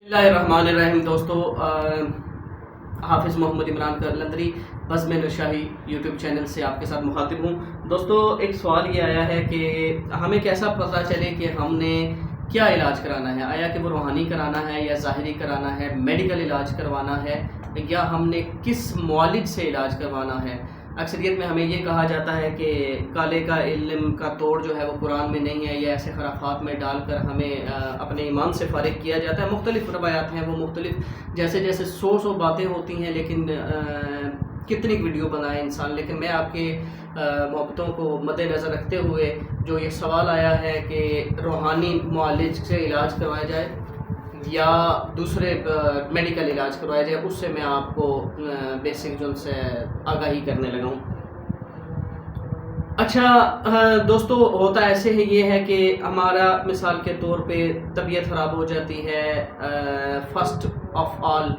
بسم اللہ الرحمن الرحیم دوستو، حافظ محمد عمران قلندری بزم نشاہی یوٹیوب چینل سے آپ کے ساتھ مخاطب ہوں۔ دوستو، ایک سوال یہ آیا ہے کہ ہمیں کیسا پتہ چلے کہ ہم نے کیا علاج کرانا ہے، آیا کہ وہ روحانی کرانا ہے یا ظاہری کرانا ہے، میڈیکل علاج کروانا ہے یا ہم نے کس معالج سے علاج کروانا ہے۔ اکثریت میں ہمیں یہ کہا جاتا ہے کہ کالے کا علم کا توڑ جو ہے وہ قرآن میں نہیں ہے، یا ایسے خرافات میں ڈال کر ہمیں اپنے ایمان سے فارغ کیا جاتا ہے۔ مختلف روایات ہیں، وہ مختلف جیسے سو باتیں ہوتی ہیں، لیکن کتنی ویڈیو بنائے انسان۔ لیکن میں آپ کے محبتوں کو مد نظر رکھتے ہوئے جو یہ سوال آیا ہے کہ روحانی معالج سے علاج کروایا جائے یا دوسرے میڈیکل علاج کروایا جائے، اس سے میں آپ کو بیسک جو ان سے آگاہی کرنے لگا ہوں۔ اچھا دوستو، ہوتا ایسے ہی یہ ہے کہ ہمارا مثال کے طور پہ طبیعت خراب ہو جاتی ہے۔ فرسٹ آف آل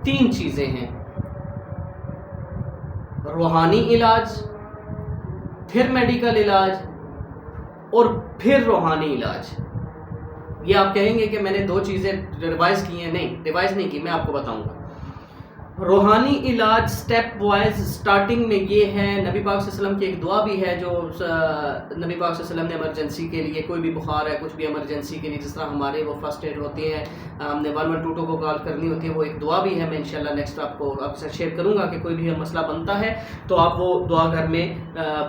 3 چیزیں ہیں: روحانی علاج، پھر میڈیکل علاج اور پھر روحانی علاج۔ یہ آپ کہیں گے کہ میں نے 2 چیزیں ریوائز کی ہیں۔ نہیں، ریوائز نہیں کی، میں آپ کو بتاؤں گا۔ روحانی علاج سٹیپ وائز سٹارٹنگ میں یہ ہے، نبی پاک صلی اللہ علیہ وسلم کی ایک دعا بھی ہے جو نبی پاک صلی اللہ علیہ وسلم نے ایمرجنسی کے لیے، کوئی بھی بخار ہے، کچھ بھی ایمرجنسی کے لیے، جس طرح ہمارے وہ فرسٹ ایڈ ہوتی ہے، ہم نے 112 کو کال کرنی ہوتی ہے، وہ ایک دعا بھی ہے۔ میں انشاءاللہ نیکسٹ آپ کو آپ سے شیئر کروں گا کہ کوئی بھی مسئلہ بنتا ہے تو آپ وہ دعا گھر میں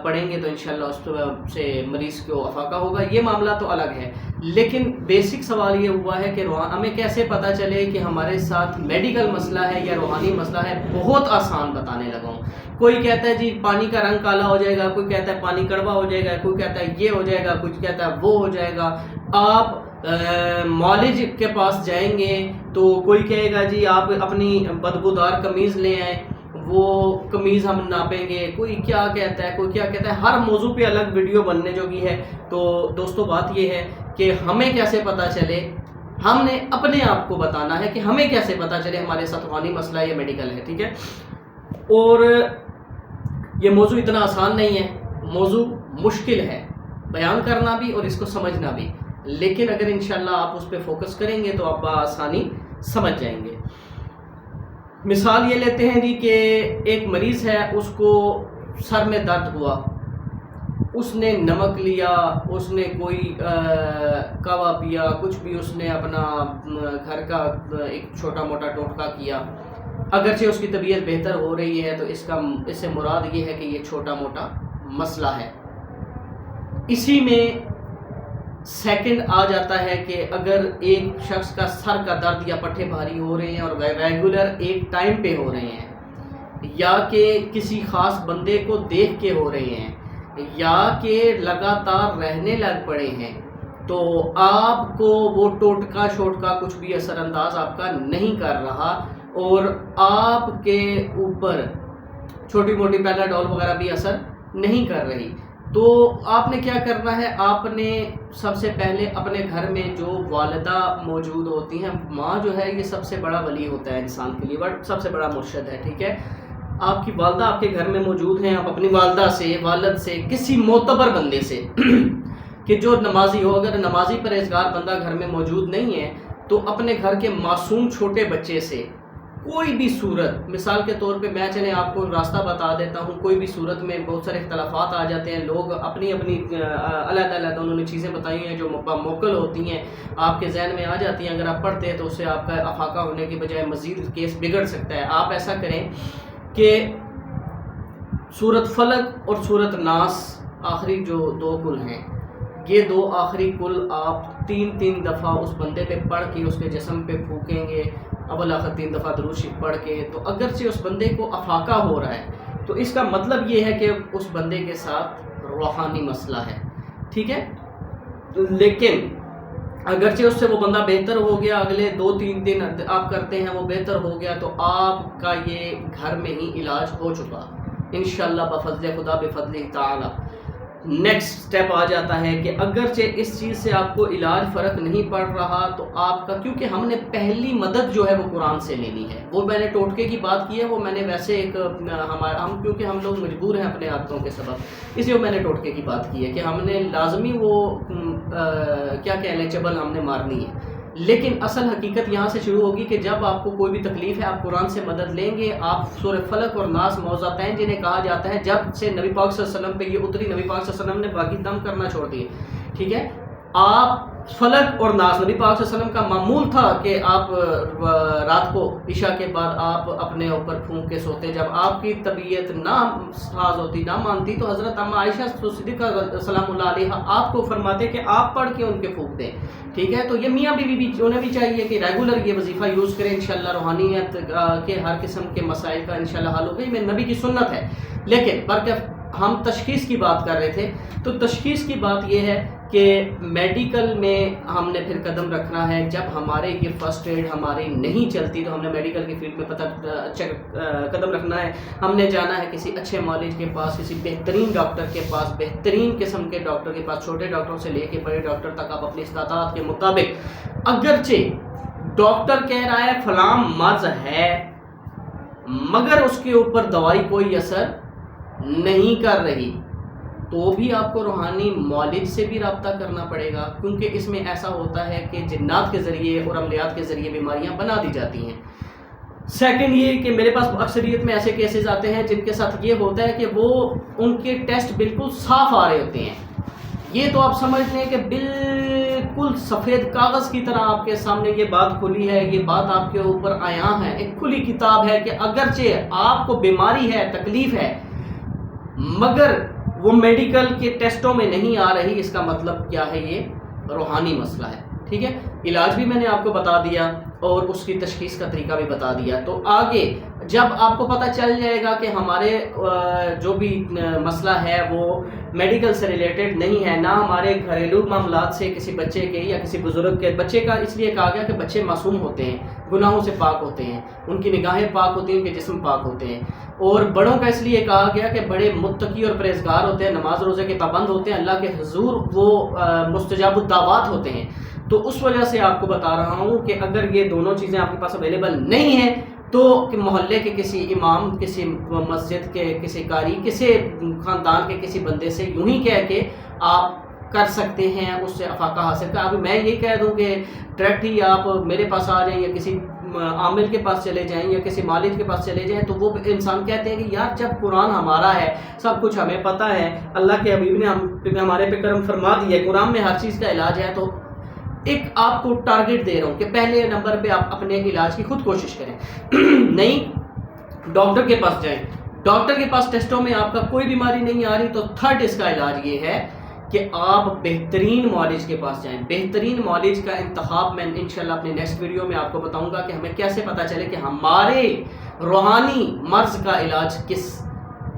پڑھیں گے تو انشاءاللہ اس سے مریض کو افاقہ ہوگا۔ یہ معاملہ تو الگ ہے، لیکن بیسک سوال یہ ہوا ہے کہ ہمیں کیسے پتہ چلے کہ ہمارے ساتھ میڈیکل مسئلہ ہے یا روحانی مسئلہ ہے۔ بہت آسان بتانے لگا ہوں۔ کوئی کہتا ہے جی پانی کا رنگ کالا ہو جائے گا، کوئی کہتا ہے پانی کڑوا ہو جائے گا، کوئی کہتا ہے یہ ہو جائے گا، کچھ کہتا ہے وہ ہو جائے گا۔ آپ معالج کے پاس جائیں گے تو کوئی کہے گا جی آپ اپنی بدبودار قمیض لے آئیں، وہ قمیض ہم ناپیں گے، کوئی کیا کہتا ہے، کوئی کیا کہتا ہے۔ ہر موضوع پہ الگ ویڈیو بننے جوگی ہے۔ تو دوستو، بات یہ ہے کہ ہمیں کیسے پتہ چلے، ہم نے اپنے آپ کو بتانا ہے کہ ہمیں کیسے پتہ چلے ہمارے ساتھ روحانی مسئلہ ہے یا میڈیکل ہے، ٹھیک ہے۔ اور یہ موضوع اتنا آسان نہیں ہے، موضوع مشکل ہے بیان کرنا بھی اور اس کو سمجھنا بھی، لیکن اگر انشاءاللہ آپ اس پہ فوکس کریں گے تو آپ بآسانی سمجھ جائیں گے۔ مثال یہ لیتے ہیں جی کہ ایک مریض ہے، اس کو سر میں درد ہوا، اس نے نمک لیا، اس نے کوئی کہوا پیا، کچھ بھی اس نے اپنا گھر کا ایک چھوٹا موٹا ٹوٹکا کیا۔ اگرچہ اس کی طبیعت بہتر ہو رہی ہے تو اس سے مراد یہ ہے کہ یہ چھوٹا موٹا مسئلہ ہے۔ اسی میں سیکنڈ آ جاتا ہے کہ اگر ایک شخص کا سر کا درد یا پٹھے بھاری ہو رہے ہیں اور ریگولر ایک ٹائم پہ ہو رہے ہیں، یا کہ کسی خاص بندے کو دیکھ کے ہو رہے ہیں، یا کہ لگاتار رہنے لگ پڑے ہیں، تو آپ کو وہ ٹوٹکا شوٹکا کچھ بھی اثر انداز آپ کا نہیں کر رہا، اور آپ کے اوپر چھوٹی موٹی پیراڈول وغیرہ بھی اثر نہیں کر رہی، تو آپ نے کیا کرنا ہے؟ آپ نے سب سے پہلے اپنے گھر میں جو والدہ موجود ہوتی ہیں، ماں جو ہے یہ سب سے بڑا ولی ہوتا ہے انسان کے لیے، سب سے بڑا مرشد ہے، ٹھیک ہے۔ آپ کی والدہ آپ کے گھر میں موجود ہیں، آپ اپنی والدہ سے، والد سے، کسی معتبر بندے سے کہ جو نمازی ہو، اگر نمازی پرہیزگار بندہ گھر میں موجود نہیں ہے تو اپنے گھر کے معصوم چھوٹے بچے سے کوئی بھی صورت، مثال کے طور پہ میں چلیں آپ کو راستہ بتا دیتا ہوں، کوئی بھی صورت میں بہت سارے اختلافات آ جاتے ہیں، لوگ اپنی علیحدہ علیحدہ انہوں نے چیزیں بتائی ہیں جو موکل ہوتی ہیں، آپ کے ذہن میں آ جاتی ہیں، اگر آپ پڑھتے ہیں تو اس سے آپ کا افاقہ ہونے کی بجائے مزید کیس بگڑ سکتا ہے۔ آپ ایسا کریں کہ سورۃ فلق اور سورۃ ناس، آخری جو 2 کل ہیں، یہ 2 آخری کل آپ 3 دفعہ اس بندے پہ پڑھ کے اس کے جسم پہ پھونکیں گے، اول آخر 3 دفعہ درود شریف پڑھ کے، تو اگرچہ اس بندے کو افاقہ ہو رہا ہے تو اس کا مطلب یہ ہے کہ اس بندے کے ساتھ روحانی مسئلہ ہے، ٹھیک ہے۔ لیکن اگرچہ اس سے وہ بندہ بہتر ہو گیا، اگلے 2-3 دن آپ کرتے ہیں وہ بہتر ہو گیا، تو آپ کا یہ گھر میں ہی علاج ہو چکا انشاءاللہ بفضل خدا بفضلہ تعالی۔ نیکسٹ سٹیپ آ جاتا ہے کہ اگرچہ اس چیز سے آپ کو علاج فرق نہیں پڑ رہا تو آپ کا، کیونکہ ہم نے پہلی مدد جو ہے وہ قرآن سے لینی ہے۔ وہ میں نے ٹوٹکے کی بات کی ہے، وہ میں نے ویسے ایک کیونکہ ہم لوگ مجبور ہیں اپنے عادتوں کے سبب، اس لیے میں نے ٹوٹکے کی بات کی ہے کہ ہم نے لازمی وہ کیا کہہ لیں چبل ہم نے مارنی ہے، لیکن اصل حقیقت یہاں سے شروع ہوگی کہ جب آپ کو کوئی بھی تکلیف ہے آپ قرآن سے مدد لیں گے. آپ سورہ فلق اور ناس موضعتین جنہیں کہا جاتا ہے، جب سے نبی پاک صلی اللہ علیہ وسلم پہ یہ اتری، نبی پاک صلی اللہ علیہ وسلم نے باقی دم کرنا چھوڑ دیے. ٹھیک ہے، آپ فلق اور ناس، نبی پاک صلی اللہ علیہ وسلم کا معمول تھا کہ آپ رات کو عشاء کے بعد آپ اپنے اوپر پھونک کے سوتے. جب آپ کی طبیعت نہ ساز ہوتی، نہ مانتی، تو حضرت اما عائشہ صدیقہ سلام اللہ علیہ آپ کو فرماتے کہ آپ پڑھ کے ان کے پھونک دیں. ٹھیک ہے، تو یہ میاں بیوی بھی انہیں بھی چاہیے کہ ریگولر یہ وظیفہ یوز کریں. انشاءاللہ روحانیت کے ہر قسم کے مسائل کا انشاءاللہ حل ہوگا. یہ میرے نبی کی سنت ہے. لیکن بلکہ ہم تشخیص کی بات کر رہے تھے، تو تشخیص کی بات یہ ہے کہ میڈیکل میں ہم نے پھر قدم رکھنا ہے. جب ہمارے یہ فرسٹ ایڈ ہماری نہیں چلتی تو ہم نے میڈیکل کی فیلڈ میں اچھا قدم رکھنا ہے. ہم نے جانا ہے کسی اچھے معالج کے پاس، کسی بہترین ڈاکٹر کے پاس، بہترین قسم کے ڈاکٹر کے پاس. چھوٹے ڈاکٹر سے لے کے بڑے ڈاکٹر تک آپ اپنی استطاعت کے مطابق، اگرچہ ڈاکٹر کہہ رہا ہے فلاں مرض ہے مگر اس کے اوپر دوائی کوئی اثر نہیں کر رہی، تو بھی آپ کو روحانی معالج سے بھی رابطہ کرنا پڑے گا، کیونکہ اس میں ایسا ہوتا ہے کہ جنات کے ذریعے اور عملیات کے ذریعے بیماریاں بنا دی جاتی ہیں. سیکنڈ یہ کہ میرے پاس اکثریت میں ایسے کیسز آتے ہیں جن کے ساتھ یہ ہوتا ہے کہ وہ ان کے ٹیسٹ بالکل صاف آ رہے ہوتے ہیں. یہ تو آپ سمجھتے ہیں کہ بالکل سفید کاغذ کی طرح آپ کے سامنے یہ بات کھلی ہے، یہ بات آپ کے اوپر عیاں ہے، ایک کھلی کتاب ہے کہ اگرچہ آپ کو بیماری ہے، تکلیف ہے، مگر وہ میڈیکل کے ٹیسٹوں میں نہیں آ رہی. اس کا مطلب کیا ہے؟ یہ روحانی مسئلہ ہے. ٹھیک ہے، علاج بھی میں نے آپ کو بتا دیا اور اس کی تشخیص کا طریقہ بھی بتا دیا. تو آگے جب آپ کو پتہ چل جائے گا کہ ہمارے جو بھی مسئلہ ہے وہ میڈیکل سے ریلیٹڈ نہیں ہے، نہ ہمارے گھریلو معاملات سے کسی بچے کے یا کسی بزرگ کے، بچے کا اس لیے کہا گیا کہ بچے معصوم ہوتے ہیں، گناہوں سے پاک ہوتے ہیں، ان کی نگاہیں پاک ہوتی ہیں، ان کے جسم پاک ہوتے ہیں. اور بڑوں کا اس لیے کہا گیا کہ بڑے متقی اور پرہیزگار ہوتے ہیں، نماز روزے کے پابند ہوتے ہیں، اللہ کے حضور وہ مستجاب الدعوات ہوتے ہیں. تو اس وجہ سے آپ کو بتا رہا ہوں کہ اگر یہ دونوں چیزیں آپ کے پاس اویلیبل نہیں ہیں تو کہ محلے کے کسی امام، کسی مسجد کے کسی قاری، کسی خاندان کے کسی بندے سے یوں ہی کہہ کے آپ کر سکتے ہیں، اس سے افاقہ حاصل کر. ابھی میں یہ کہہ دوں کہ ڈائریکٹ ہی آپ میرے پاس آ جائیں یا کسی عامل کے پاس چلے جائیں یا کسی مالک کے پاس چلے جائیں، تو وہ انسان کہتے ہیں کہ یار جب قرآن ہمارا ہے، سب کچھ ہمیں پتہ ہے، اللہ کے حبیب نے ہمارے پہ کرم فرما دیا ہے، قرآن میں ہر چیز کا علاج ہے، تو ایک آپ کو ٹارگٹ دے رہا ہوں کہ پہلے نمبر پہ آپ اپنے علاج کی خود کوشش کریں. نہیں ڈاکٹر کے پاس جائیں، ڈاکٹر کے پاس ٹیسٹوں میں آپ کا کوئی بیماری نہیں آ رہی، تو تھرڈ اس کا علاج یہ ہے کہ آپ بہترین معالج کے پاس جائیں. بہترین معالج کا انتخاب میں انشاءاللہ اپنے نیکسٹ ویڈیو میں آپ کو بتاؤں گا کہ ہمیں کیسے پتہ چلے کہ ہمارے روحانی مرض کا علاج کس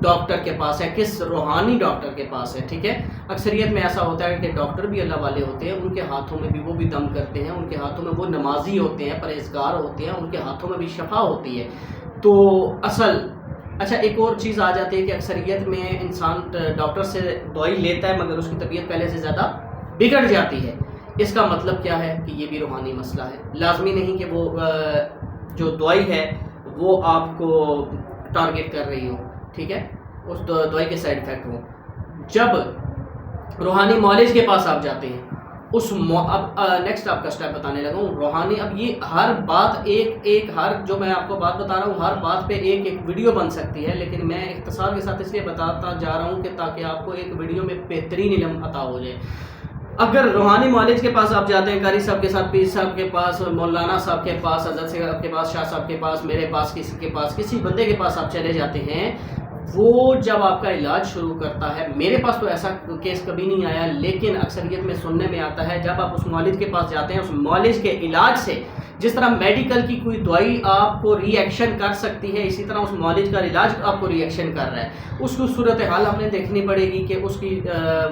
ڈاکٹر کے پاس ہے، کس روحانی ڈاکٹر کے پاس ہے. ٹھیک ہے، اکثریت میں ایسا ہوتا ہے کہ ڈاکٹر بھی اللہ والے ہوتے ہیں، ان کے ہاتھوں میں بھی وہ بھی دم کرتے ہیں، ان کے ہاتھوں میں وہ نمازی ہوتے ہیں، پرہیزگار ہوتے ہیں، ان کے ہاتھوں میں بھی شفا ہوتی ہے. تو اچھا ایک اور چیز آ جاتی ہے کہ اکثریت میں انسان ڈاکٹر سے دوائی لیتا ہے مگر اس کی طبیعت پہلے سے زیادہ بگڑ جاتی ہے. اس کا مطلب کیا ہے کہ یہ بھی روحانی مسئلہ ہے. لازمی نہیں کہ وہ جو دوائی ہے وہ آپ کو ٹارگٹ کر رہی ہو. ٹھیک ہے، اس دوائی کے سائیڈ افیکٹ ہوں. جب روحانی معالج کے پاس آپ جاتے ہیں، اب نیکسٹ آپ کا اسٹیپ بتانے لگا ہوں روحانی. اب یہ ہر بات ہر جو میں آپ کو بات بتا رہا ہوں ہر بات پہ ایک ویڈیو بن سکتی ہے، لیکن میں اختصار کے ساتھ اس لیے بتاتا جا رہا ہوں کہ تاکہ آپ کو ایک ویڈیو میں بہترین علم عطا ہو جائے. اگر روحانی معالج کے پاس آپ جاتے ہیں، قاری صاحب کے ساتھ، پیر صاحب کے پاس، مولانا صاحب کے پاس، حضرت صاحب کے پاس، شاہ صاحب کے پاس، میرے پاس، کسی کے پاس، کسی بندے کے پاس آپ چلے جاتے ہیں، وہ جب آپ کا علاج شروع کرتا ہے، میرے پاس تو ایسا کیس کبھی نہیں آیا لیکن اکثریت میں سننے میں آتا ہے، جب آپ اس معالج کے پاس جاتے ہیں، اس معالج کے علاج سے جس طرح میڈیکل کی کوئی دوائی آپ کو ری ایکشن کر سکتی ہے، اسی طرح اس معالج کا علاج آپ کو ری ایکشن کر رہا ہے. اس کی صورتحال ہم نے دیکھنی پڑے گی کہ اس کی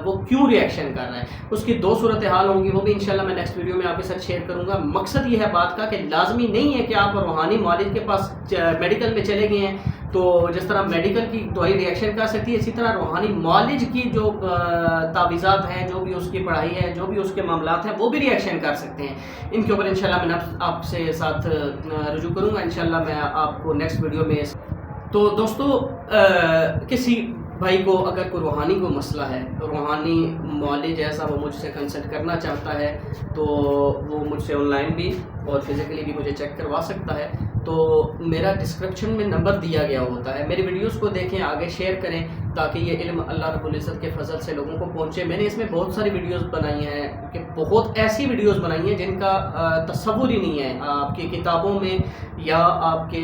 وہ کیوں ری ایکشن کر رہا ہے. اس کی 2 صورتحال ہوں گی، وہ بھی انشاءاللہ میں نیکسٹ ویڈیو میں آپ کے ساتھ شیئر کروں گا. مقصد یہ ہے بات کا کہ لازمی نہیں ہے کہ آپ روحانی معالج کے پاس میڈیکل میں چلے گئے ہیں تو جس طرح میڈیکل کی دوائی ری ایکشن کر سکتی ہے، اسی طرح روحانی معالج کی جو تعویذات ہیں، جو بھی اس کی پڑھائی ہے، جو بھی اس کے معاملات ہیں، وہ بھی ری ایکشن کر سکتے ہیں. ان کے اوپر انشاءاللہ میں آپ سے ساتھ رجوع کروں گا انشاءاللہ میں آپ کو نیکسٹ ویڈیو میں. تو دوستو کسی بھائی کو اگر کوئی روحانی کو مسئلہ ہے، روحانی معالج ایسا وہ مجھ سے کنسلٹ کرنا چاہتا ہے تو وہ مجھ سے آن لائن بھی اور فزیکلی بھی مجھے چیک کروا سکتا ہے. تو میرا ڈسکرپشن میں نمبر دیا گیا ہوتا ہے. میری ویڈیوز کو دیکھیں، آگے شیئر کریں تاکہ یہ علم اللہ رب العزت کے فضل سے لوگوں کو پہنچے. میں نے اس میں بہت ساری ویڈیوز بنائی ہیں کہ بہت ایسی ویڈیوز بنائی ہیں جن کا تصور ہی نہیں ہے آپ کی کتابوں میں یا آپ کے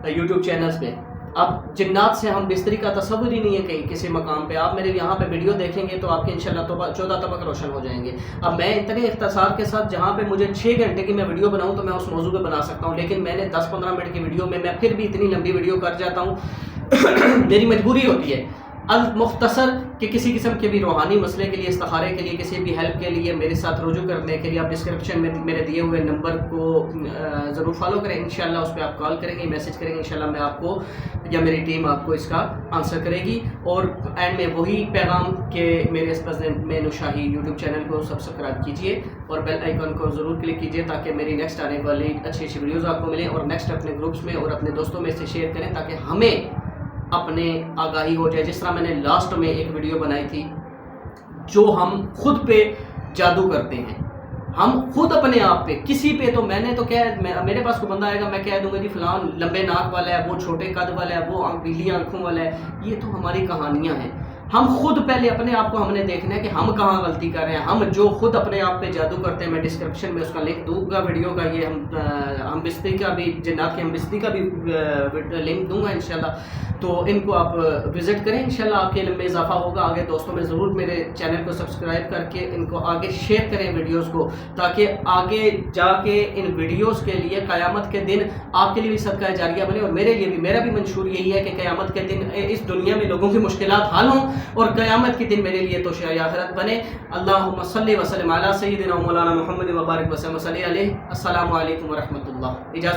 یوٹیوب چینلز میں. اب جنات سے ہم بستری کا تصور ہی نہیں ہے کہیں کسی مقام پہ. آپ میرے یہاں پہ ویڈیو دیکھیں گے تو آپ کے انشاءاللہ 14 طبق روشن ہو جائیں گے. اب میں اتنے اختصار کے ساتھ جہاں پہ مجھے 6 گھنٹے کی میں ویڈیو بناؤں تو میں اس موضوع پہ بنا سکتا ہوں، لیکن میں نے 10-15 منٹ کی ویڈیو میں پھر بھی اتنی لمبی ویڈیو کر جاتا ہوں. میری مجبوری ہوتی ہے المختصر کہ کسی قسم کے بھی روحانی مسئلے کے لیے، استخارے کے لیے، کسی بھی ہیلپ کے لیے میرے ساتھ رجوع کرنے کے لیے آپ ڈسکرپشن میں میرے دیے ہوئے نمبر کو ضرور فالو کریں. انشاءاللہ اس پہ آپ کال کریں گے، میسج کریں گے، انشاءاللہ میں آپ کو یا میری ٹیم آپ کو اس کا آنسر کرے گی. اور اینڈ میں وہی پیغام کہ میرے اس میں نشاہی یوٹیوب چینل کو سبسکرائب کیجئے اور بیل آئیکن کو ضرور کلک کیجئے تاکہ میری نیکسٹ آنے والی اچھی اچھی ویڈیوز آپ کو ملیں. اور نیکسٹ اپنے گروپس میں اور اپنے دوستوں میں سے شیئر کریں تاکہ ہمیں اپنے آگاہی ہو جائے. جس طرح میں نے لاسٹ میں ایک ویڈیو بنائی تھی جو ہم خود پہ جادو کرتے ہیں، ہم خود اپنے آپ پہ کسی پہ. تو میں نے تو کیا میرے پاس کوئی بندہ آئے گا میں کہہ دوں گا جی فلاں لمبے ناک والا ہے، وہ چھوٹے قد والا ہے، وہ پیلی آنکھوں والا ہے. یہ تو ہماری کہانیاں ہیں. ہم خود پہلے اپنے آپ کو ہم نے دیکھنا ہے کہ ہم کہاں غلطی کر رہے ہیں. ہم جو خود اپنے آپ پہ جادو کرتے ہیں، میں ڈسکرپشن میں اس کا لنک دوں گا ویڈیو کا. یہ ہم بستری کا بھی، جنات کی ہم بستری کا بھی لنک دوں گا انشاءاللہ. تو ان کو آپ وزٹ کریں، انشاءاللہ آپ کے علم میں اضافہ ہوگا. آگے دوستوں میں ضرور میرے چینل کو سبسکرائب کر کے ان کو آگے شیئر کریں ویڈیوز کو، تاکہ آگے جا کے ان ویڈیوز کے لیے قیامت کے دن آپ کے لیے بھی صدقہ جاریہ بنے اور میرے لیے بھی. میرا بھی منشور یہی ہے کہ قیامت کے دن اس دنیا میں لوگوں کی مشکلات حل ہوں اور قیامت کے دن میرے لیے تو شاہ آخرت بنے. اللہم صلی وسلم علی سیدنا مولانا محمد وبارک وسلم علیہ. السلام علیکم ورحمۃ اللہ. اجازت